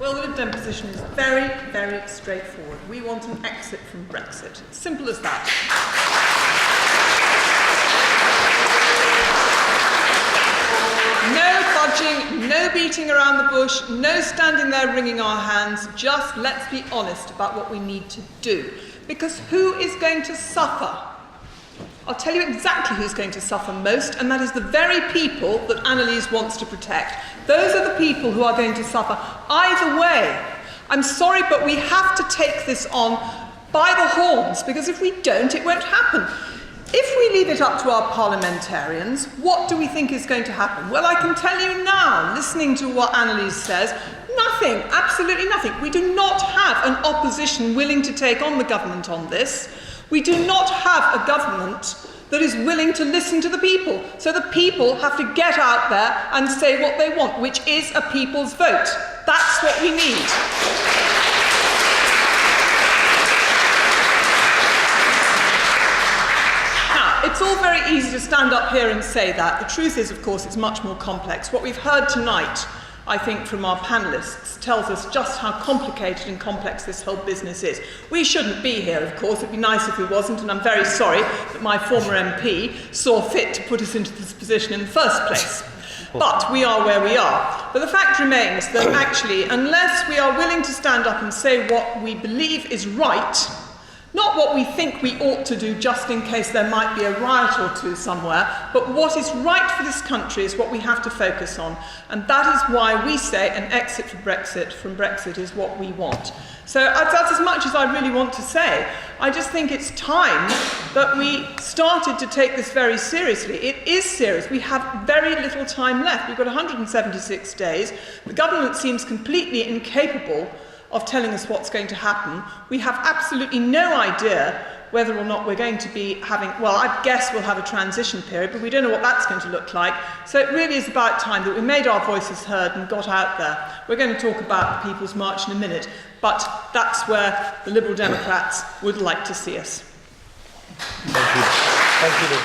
Well, the Lib Dem position is very, very straightforward. We want an exit from Brexit. Simple as that. No fudging, no beating around the bush, no standing there wringing our hands. Just let's be honest about what we need to do. Because who is going to suffer? I'll tell you exactly who's going to suffer most, and that is the very people that Annalise wants to protect. Those are the people who are going to suffer either way. I'm sorry, but we have to take this on by the horns, because if we don't, it won't happen. If we leave it up to our parliamentarians, what do we think is going to happen? Well, I can tell you now, listening to what Annalise says, nothing, absolutely nothing. We do not have an opposition willing to take on the government on this. We do not have a government that is willing to listen to the people. So the people have to get out there and say what they want, which is a people's vote. That's what we need. Now, it's all very easy to stand up here and say that. The truth is, of course, it's much more complex. What we've heard tonight, I think, from our panellists, tells us just how complicated and complex this whole business is. We shouldn't be here, of course. It'd be nice if we wasn't, and I'm very sorry that my former MP saw fit to put us into this position in the first place. But we are where we are. But the fact remains that actually, unless we are willing to stand up and say what we believe is right, not what we think we ought to do just in case there might be a riot or two somewhere, but what is right for this country is what we have to focus on. And that is why we say an exit from Brexit is what we want. So that's as much as I really want to say. I just think it's time that we started to take this very seriously. It is serious. We have very little time left. We've got 176 days. The government seems completely incapable of telling us what's going to happen. We have absolutely no idea whether or not we're going to be having, well, I guess we'll have a transition period, but we don't know what that's going to look like. So it really is about time that we made our voices heard and got out there. We're going to talk about the People's March in a minute, but that's where the Liberal Democrats would like to see us. Thank you. Thank you.